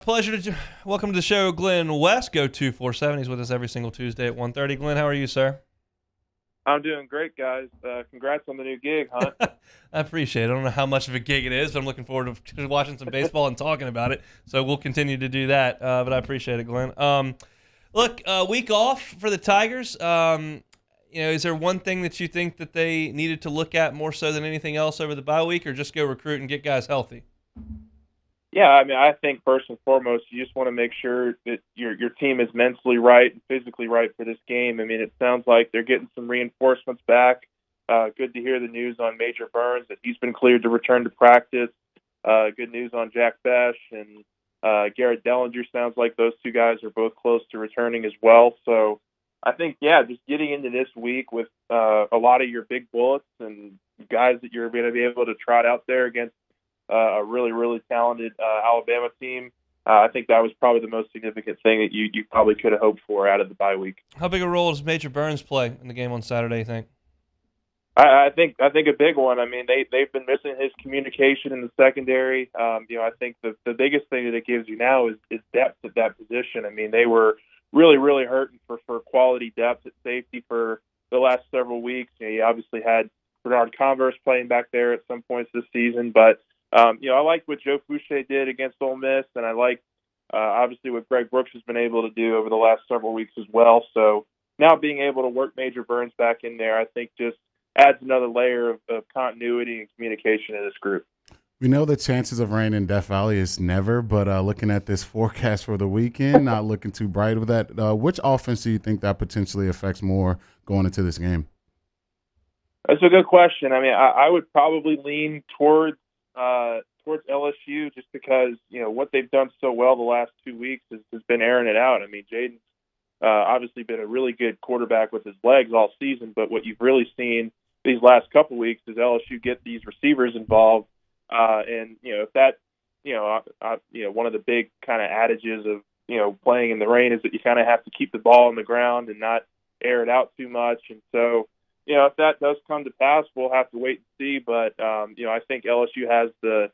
Pleasure to welcome to the show, Glen West. Go 247. He's with us every single Tuesday at 1:30. Glen, how are you, sir? I'm doing great, guys. Congrats on the new gig, huh? I appreciate it. I don't know how much of a gig it is, but I'm looking forward to watching some baseball and talking about it. So we'll continue to do that. But I appreciate it, Glen. Look, week off for the Tigers. Is there one thing that you think that they needed to look at more so than anything else over the bye week, or just go recruit and get guys healthy? Yeah, I mean, I think first and foremost, you just want to make sure that your team is mentally right and physically right for this game. I mean, it sounds like they're getting some reinforcements back. Good to hear the news on Major Burns that he's been cleared to return to practice. Good news on Jack Besh and Garrett Dellinger. Sounds like those two guys are both close to returning as well. So I think, yeah, just getting into this week with a lot of your big bullets and guys that you're going to be able to trot out there against a really, really talented Alabama team. I think that was probably the most significant thing that you probably could have hoped for out of the bye week. How big a role does Major Burns play in the game on Saturday, you think? I think a big one. I mean, they've been missing his communication in the secondary. I think the biggest thing that it gives you now is depth at that position. I mean, they were really, really hurting for quality depth at safety for the last several weeks. You obviously had Bernard Converse playing back there at some points this season, but I like what Joe Fouché did against Ole Miss, and I like obviously what Greg Brooks has been able to do over the last several weeks as well. So now being able to work Major Burns back in there, I think just adds another layer of continuity and communication in this group. We know the chances of rain in Death Valley is never, but looking at this forecast for the weekend, not looking too bright with that. Which offense do you think that potentially affects more going into this game? That's a good question. I mean, I would probably lean towards LSU just because what they've done so well the last 2 weeks has been airing it out. I mean, Jaden's obviously been a really good quarterback with his legs all season, but what you've really seen these last couple weeks is LSU get these receivers involved, and if that one of the big kind of adages of playing in the rain is that you kind of have to keep the ball on the ground and not air it out too much, and so. If that does come to pass, we'll have to wait and see. But I think LSU has the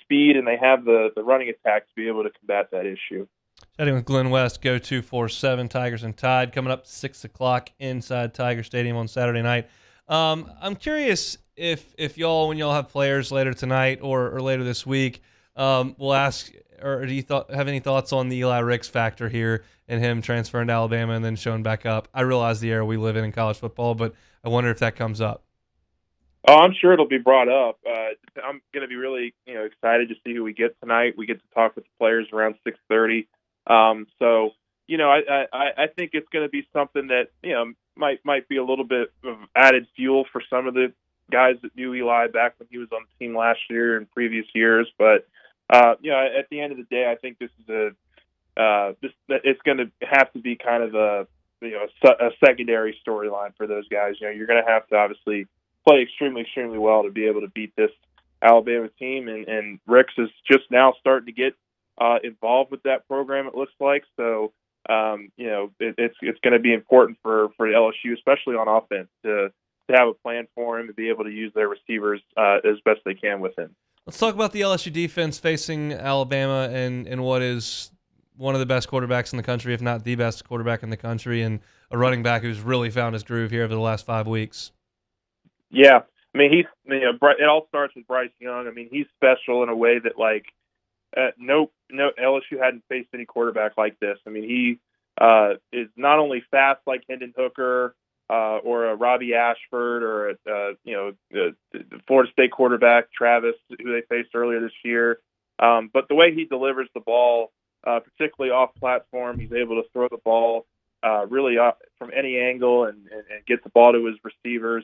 speed and they have the running attack to be able to combat that issue. Chatting with Glen West, go 247 Tigers and Tide coming up 6:00 inside Tiger Stadium on Saturday night. I'm curious if y'all, when y'all have players later tonight or later this week, will ask, or do you have any thoughts on the Eli Ricks factor here and him transferring to Alabama and then showing back up? I realize the era we live in college football, but I wonder if that comes up. Oh, I'm sure it'll be brought up. I'm going to be really excited to see who we get tonight. We get to talk with the players around 6:30. I think it's going to be something that might be a little bit of added fuel for some of the guys that knew Eli back when he was on the team last year and previous years. But at the end of the day, I think this is it's going to have to be kind of a secondary storyline for those guys. You're going to have to obviously play extremely, extremely well to be able to beat this Alabama team, and Ricks is just now starting to get involved with that program. It looks like so. It's going to be important for LSU, especially on offense, to have a plan for him to be able to use their receivers as best they can with him. Let's talk about the LSU defense facing Alabama and what is one of the best quarterbacks in the country, if not the best quarterback in the country, and a running back who's really found his groove here over the last 5 weeks. Yeah, I mean it all starts with Bryce Young. I mean he's special in a way that no LSU hadn't faced any quarterback like this. I mean he is not only fast like Hendon Hooker or a Robbie Ashford or the Florida State quarterback Travis who they faced earlier this year, but the way he delivers the ball. Particularly off platform, he's able to throw the ball really up from any angle and get the ball to his receivers.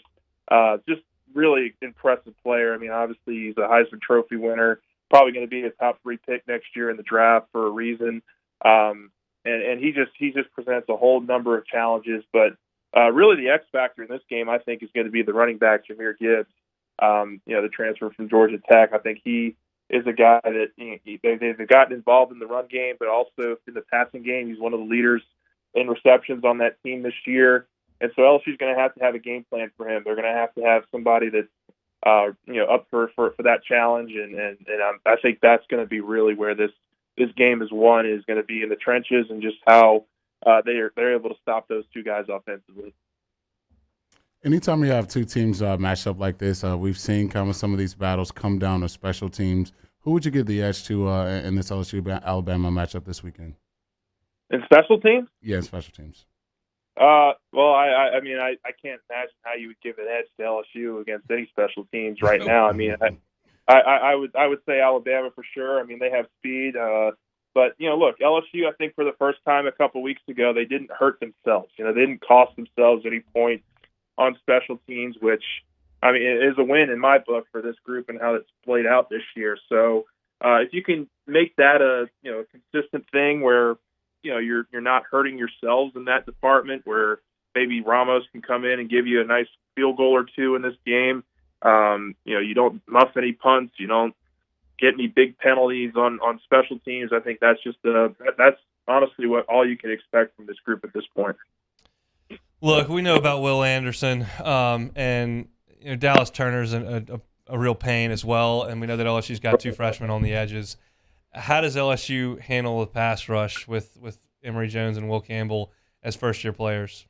Just really impressive player. I mean, obviously he's a Heisman Trophy winner, probably going to be a top 3 pick next year in the draft for a reason. And he just presents a whole number of challenges. But really, the X factor in this game, I think, is going to be the running back Jahmyr Gibbs. The transfer from Georgia Tech. I think he is a guy that they've gotten involved in the run game, but also in the passing game. He's one of the leaders in receptions on that team this year. And so LSU's going to have a game plan for him. They're going to have somebody that's up for that challenge, and I think that's going to be really where this this game is won is going to be in the trenches and just how they're able to stop those two guys offensively. Anytime you have two teams matched up like this, we've seen kind of some of these battles come down to special teams. Who would you give the edge to in this LSU-Alabama matchup this weekend? In special teams? Yeah, special teams. Well, I mean, I can't imagine how you would give an edge to LSU against any special teams right now. I mean, I would say Alabama for sure. I mean, they have speed. But, look, LSU, I think for the first time a couple weeks ago, they didn't hurt themselves. They didn't cost themselves any points on special teams, which, I mean, it is a win in my book for this group and how it's played out this year. So if you can make that a consistent thing where you're not hurting yourselves in that department, where maybe Ramos can come in and give you a nice field goal or two in this game. You don't muff any punts, you don't get any big penalties on special teams. I think that's just that's honestly what all you can expect from this group at this point. Look, we know about Will Anderson, and Dallas Turner's a real pain as well, and we know that LSU's got two freshmen on the edges. How does LSU handle the pass rush with Emory Jones and Will Campbell as first-year players?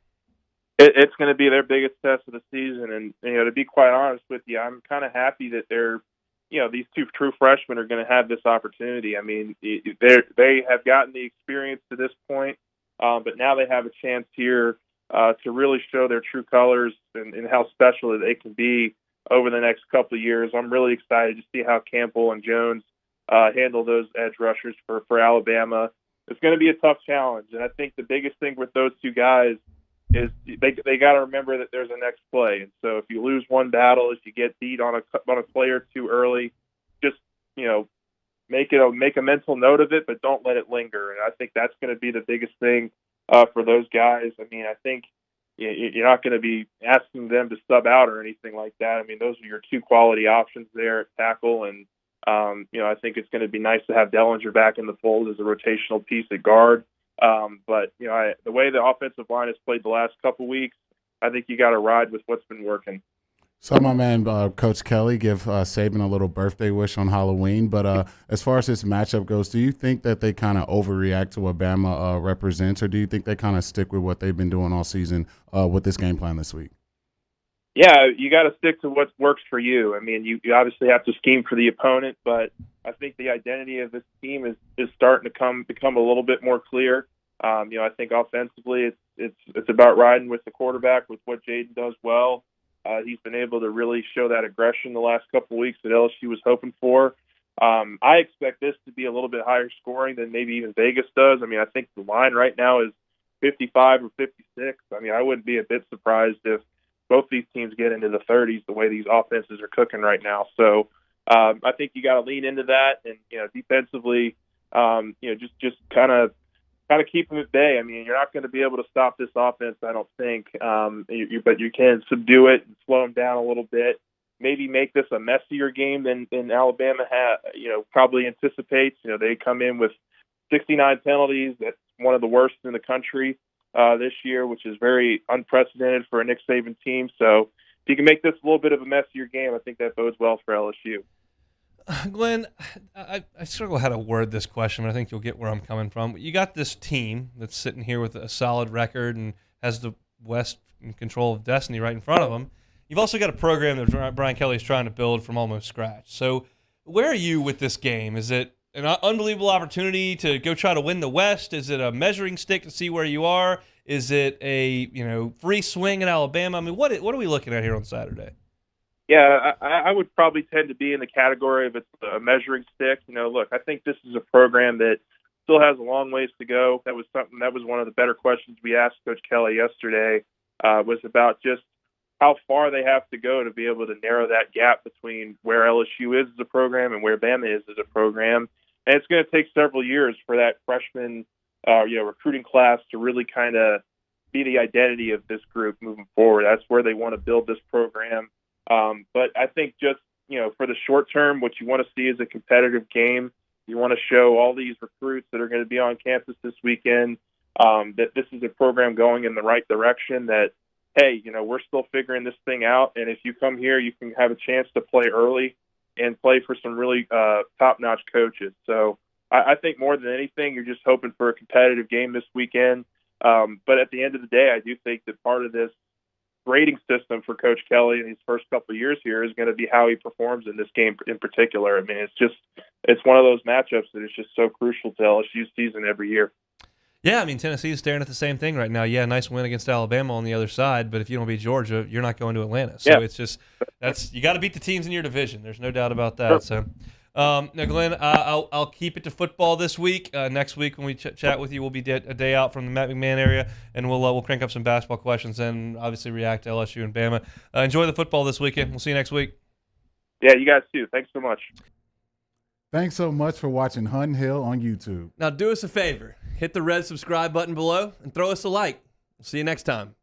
It's going to be their biggest test of the season, and to be quite honest with you, I'm kind of happy that these two true freshmen are going to have this opportunity. I mean, they have gotten the experience to this point, but now they have a chance here to really show their true colors and how special they can be over the next couple of years. I'm really excited to see how Campbell and Jones handle those edge rushers for Alabama. It's going to be a tough challenge, and I think the biggest thing with those two guys is they got to remember that there's a next play. And so if you lose one battle, if you get beat on a play or two early, just make a mental note of it, but don't let it linger. And I think that's going to be the biggest thing for those guys. I mean, I think you're not going to be asking them to sub out or anything like that. I mean, those are your two quality options there at tackle, and I think it's going to be nice to have Dellinger back in the fold as a rotational piece at guard. But the way the offensive line has played the last couple weeks, I think you got to ride with what's been working. So my man, Coach Kelly, give Saban a little birthday wish on Halloween. But as far as this matchup goes, do you think that they kind of overreact to what Bama represents, or do you think they kind of stick with what they've been doing all season with this game plan this week? Yeah, you got to stick to what works for you. I mean, you obviously have to scheme for the opponent, but I think the identity of this team is starting to become a little bit more clear. I think offensively, it's about riding with the quarterback, with what Jaden does well. He's been able to really show that aggression the last couple of weeks that LSU was hoping for. I expect this to be a little bit higher scoring than maybe even Vegas does. I mean, I think the line right now is 55 or 56. I mean, I wouldn't be a bit surprised if both these teams get into the 30s the way these offenses are cooking right now. So I think you got to lean into that, and defensively, just kind of keep them at bay. I mean, you're not going to be able to stop this offense, I don't think, but you can subdue it and slow them down a little bit. Maybe make this a messier game than Alabama probably anticipates. They come in with 69 penalties. That's one of the worst in the country this year, which is very unprecedented for a Nick Saban team. So if you can make this a little bit of a messier game, I think that bodes well for LSU. Glenn, I struggle how to word this question, but I think you'll get where I'm coming from. You got this team that's sitting here with a solid record and has the West in control of destiny right in front of them. You've also got a program that Brian Kelly is trying to build from almost scratch. So where are you with this game? Is it an unbelievable opportunity to go try to win the West? Is it a measuring stick to see where you are? Is it a free swing in Alabama? I mean, what are we looking at here on Saturday? Yeah, I would probably tend to be in the category of it's a measuring stick. Look, I think this is a program that still has a long ways to go. That was one of the better questions we asked Coach Kelly yesterday, was about just how far they have to go to be able to narrow that gap between where LSU is as a program and where Bama is as a program. And it's going to take several years for that freshman recruiting class to really kind of be the identity of this group moving forward. That's where they want to build this program. But I think just, for the short term, what you want to see is a competitive game. You want to show all these recruits that are going to be on campus this weekend that this is a program going in the right direction, that, hey, we're still figuring this thing out. And if you come here, you can have a chance to play early and play for some really top-notch coaches. So I think more than anything, you're just hoping for a competitive game this weekend. But at the end of the day, I do think that part of this grading system for Coach Kelly in his first couple of years here is going to be how he performs in this game in particular. I mean, it's one of those matchups that is just so crucial to LSU's season every year. Yeah, I mean, Tennessee is staring at the same thing right now. Yeah, nice win against Alabama on the other side, but if you don't beat Georgia, you're not going to Atlanta. So it's just you got to beat the teams in your division. There's no doubt about that. So, now, Glenn, I'll keep it to football this week. Next week when we chat with you, we'll be a day out from the Matt McMahon area, and we'll crank up some basketball questions and obviously react to LSU and Bama. Enjoy the football this weekend. We'll see you next week. Yeah, you guys too. Thanks so much. Thanks so much for watching Hunt Hill on YouTube. Now do us a favor. Hit the red subscribe button below and throw us a like. We'll see you next time.